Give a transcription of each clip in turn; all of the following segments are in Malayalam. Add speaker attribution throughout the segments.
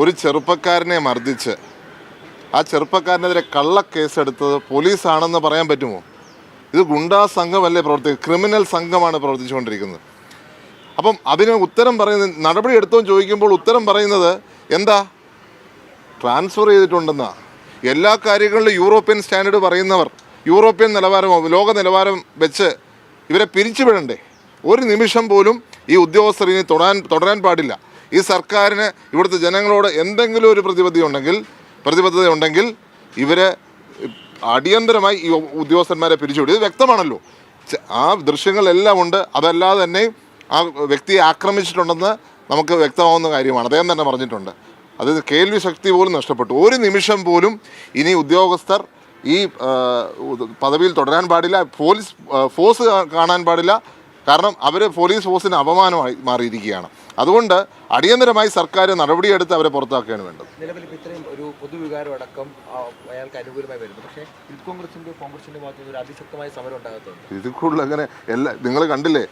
Speaker 1: ഒരു ചെറുപ്പക്കാരനെ മർദ്ദിച്ച് ആ ചെറുപ്പക്കാരനെതിരെ കള്ളക്കേസെടുത്തത് പോലീസാണെന്ന് പറയാൻ പറ്റുമോ? ഇത് ഗുണ്ടാ സംഘമല്ലേ പ്രവർത്തിക്കുന്നത്, ക്രിമിനൽ സംഘമാണ് പ്രവർത്തിച്ചുകൊണ്ടിരിക്കുന്നത്. അപ്പം അതിന് ഉത്തരം പറയുന്നത്, നടപടി എടുത്തോ ചോദിക്കുമ്പോൾ ഉത്തരം പറയുന്നത് എന്താ, ട്രാൻസ്ഫർ ചെയ്തിട്ടുണ്ടെന്നാ. എല്ലാ കാര്യങ്ങളിലും യൂറോപ്യൻ സ്റ്റാൻഡേർഡ് പറയുന്നവർ, യൂറോപ്യൻ നിലവാരമോ ലോക നിലവാരം വെച്ച് ഇവരെ പിരിച്ചുവിടണ്ടേ? ഒരു നിമിഷം പോലും ഈ ഉദ്യോഗസ്ഥർ ഇനി തുടരാൻ പാടില്ല. ഈ സർക്കാരിന് ഇവിടുത്തെ ജനങ്ങളോട് എന്തെങ്കിലും ഒരു പ്രതിബദ്ധത ഉണ്ടെങ്കിൽ ഇവരെ അടിയന്തരമായി ഈ ഉദ്യോഗസ്ഥന്മാരെ പിരിച്ചുവിടും. ഇത് വ്യക്തമാണല്ലോ, ആ ദൃശ്യങ്ങളെല്ലാം ഉണ്ട്. അതല്ലാതെ തന്നെ ആ വ്യക്തിയെ ആക്രമിച്ചിട്ടുണ്ടെന്ന് നമുക്ക് വ്യക്തമാവുന്ന കാര്യമാണ്. അദ്ദേഹം തന്നെ പറഞ്ഞിട്ടുണ്ട്. അത് കേൾവി ശക്തി പോലും നഷ്ടപ്പെട്ടു. ഒരു നിമിഷം പോലും ഇനി ഉദ്യോഗസ്ഥർ ഈ പദവിയിൽ തുടരാൻ പാടില്ല, ഫോഴ്സ് കാണാൻ പാടില്ല. കാരണം അവർ പോലീസ് ഫോഴ്സിന് അപമാനമായി മാറിയിരിക്കുകയാണ്. അതുകൊണ്ട് അടിയന്തരമായി സർക്കാർ നടപടിയെടുത്ത് അവരെ പുറത്താക്കുകയാണ് വേണ്ടത്.
Speaker 2: നിലവിൽ ഇത്രയും ഒരു പൊതുവികാരം അടക്കം അയാൾക്ക് അനുകൂലമായി വരുന്നു. പക്ഷേ യൂത്ത് കോൺഗ്രസിന്റെ ഭാഗത്ത് ഒരു അതിശക്തമായ സമരം ഉണ്ടാകത്തുണ്ട്.
Speaker 1: ഇത് കൂടുതൽ അങ്ങനെ നിങ്ങൾ കണ്ടില്ലേ,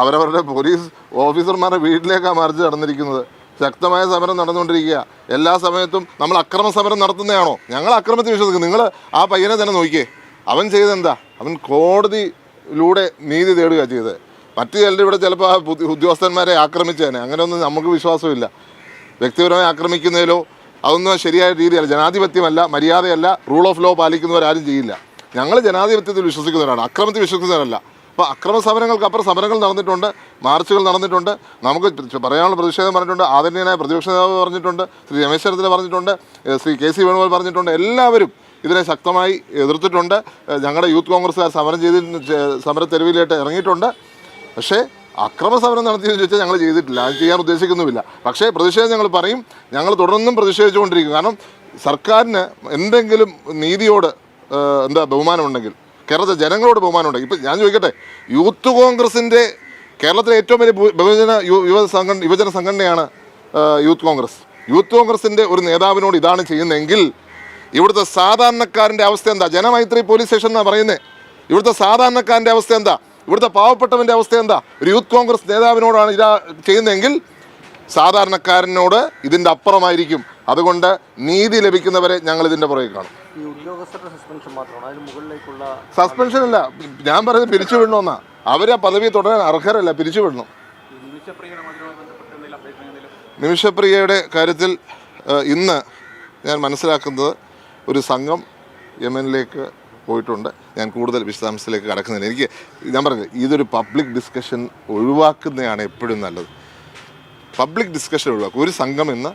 Speaker 1: അവരവരുടെ പോലീസ് ഓഫീസർമാരുടെ വീട്ടിലേക്കാണ് മാർച്ച് നടന്നിരിക്കുന്നത്. ശക്തമായ സമരം നടന്നുകൊണ്ടിരിക്കുക. എല്ലാ സമയത്തും നമ്മൾ അക്രമ സമരം നടത്തുന്നതാണോ? ഞങ്ങൾ അക്രമത്തിൽ വിശ്വസിക്കും. നിങ്ങൾ ആ പയ്യനെ തന്നെ നോക്കിയേ, അവൻ ചെയ്തെന്താ? അവൻ കോടതിയിലൂടെ നീതി തേടുക ചെയ്തത്. മറ്റു ചിലർ ഇവിടെ ചിലപ്പോൾ ആ ഉദ്യോഗസ്ഥന്മാരെ ആക്രമിച്ചേനെ. അങ്ങനെയൊന്നും നമുക്ക് വിശ്വാസമില്ല. വ്യക്തിപരമായി ആക്രമിക്കുന്നതിലോ അതൊന്നും ശരിയായ രീതിയല്ല, ജനാധിപത്യമല്ല, മര്യാദയല്ല, റൂൾ ഓഫ് ലോ പാലിക്കുന്നവരാരും ചെയ്യില്ല. ഞങ്ങൾ ജനാധിപത്യത്തിൽ വിശ്വസിക്കുന്നവരാണ്, അക്രമത്തിൽ വിശ്വസിക്കുന്നവരല്ല. അപ്പോൾ അക്രമ സമരങ്ങൾക്കപ്പുറം സമരങ്ങൾ നടന്നിട്ടുണ്ട്, മാർച്ചുകൾ നടന്നിട്ടുണ്ട്. നമുക്ക് പറയാനുള്ള പ്രതിഷേധം പറഞ്ഞിട്ടുണ്ട്. ആദരണീയനായ പ്രതിപക്ഷ നേതാവ് പറഞ്ഞിട്ടുണ്ട്, ശ്രീ രമേശ് ചെന്നിത്തല പറഞ്ഞിട്ടുണ്ട്, ശ്രീ കെ സി വേണുഗോപാൽ പറഞ്ഞിട്ടുണ്ട്. എല്ലാവരും ഇതിനെ ശക്തമായി എതിർത്തിട്ടുണ്ട്. ഞങ്ങളുടെ യൂത്ത് കോൺഗ്രസ്സുകാർ സമരത്തെരുവിലായിട്ട് ഇറങ്ങിയിട്ടുണ്ട്. പക്ഷേ അക്രമ സമരം നടത്തിയെന്ന് ചോദിച്ചാൽ ഞങ്ങൾ ചെയ്തിട്ടില്ല, അത് ചെയ്യാൻ ഉദ്ദേശിക്കുന്നുമില്ല. പക്ഷേ പ്രതിഷേധം ഞങ്ങൾ പറയും, ഞങ്ങൾ തുടർന്നും പ്രതിഷേധിച്ചുകൊണ്ടിരിക്കും. കാരണം സർക്കാരിന് എന്തെങ്കിലും നീതിയോട് ബഹുമാനമുണ്ടെങ്കിൽ, കേരളത്തിലെ ജനങ്ങളോട് ബഹുമാനമുണ്ടെങ്കിൽ. ഇപ്പം ഞാൻ ചോദിക്കട്ടെ, യൂത്ത് കോൺഗ്രസിൻ്റെ കേരളത്തിലെ ഏറ്റവും വലിയ യുവജന സംഘടനയാണ് യൂത്ത് കോൺഗ്രസ്. യൂത്ത് കോൺഗ്രസിൻ്റെ ഒരു നേതാവിനോട് ഇതാണ് ചെയ്യുന്നതെങ്കിൽ ഇവിടുത്തെ സാധാരണക്കാരൻ്റെ അവസ്ഥ എന്താ? ജനമൈത്രി പോലീസ് സ്റ്റേഷൻ എന്നാണ് പറയുന്നത്. ഇവിടുത്തെ സാധാരണക്കാരൻ്റെ അവസ്ഥ എന്താ? ഇവിടുത്തെ പാവപ്പെട്ടവൻ്റെ അവസ്ഥ എന്താ? ഒരു യൂത്ത് കോൺഗ്രസ് നേതാവിനോടാണ് ഇതാ ചെയ്യുന്നതെങ്കിൽ സാധാരണക്കാരനോട് ഇതിൻ്റെ അപ്പുറമായിരിക്കും. അതുകൊണ്ട് നീതി ലഭിക്കുന്നവരെ ഞങ്ങൾ ഇതിൻ്റെ പുറകെ കാണും. സസ്പെൻഷൻ അല്ല, ഞാൻ പറയുന്നത് പിരിച്ചുവിടണമെന്നാ. അവരെ പദവി തുടരാൻ അർഹരല്ല, പിരിച്ചുവിടണം. നിമിഷപ്രിയയുടെ കാര്യത്തിൽ ഇന്ന് ഞാൻ മനസ്സിലാക്കുന്നത് ഒരു സംഘം യമനിലേക്ക് പോയിട്ടുണ്ട്. ഞാൻ കൂടുതൽ വിശദാംശത്തിലേക്ക് കടക്കുന്നില്ല. ഞാൻ പറഞ്ഞത് ഇതൊരു പബ്ലിക് ഡിസ്കഷൻ ഒഴിവാക്കുന്നതാണ് എപ്പോഴും നല്ലത്. പബ്ലിക് ഡിസ്കഷൻ ഒഴിവാക്കും. ഒരു സംഘം ഇന്ന്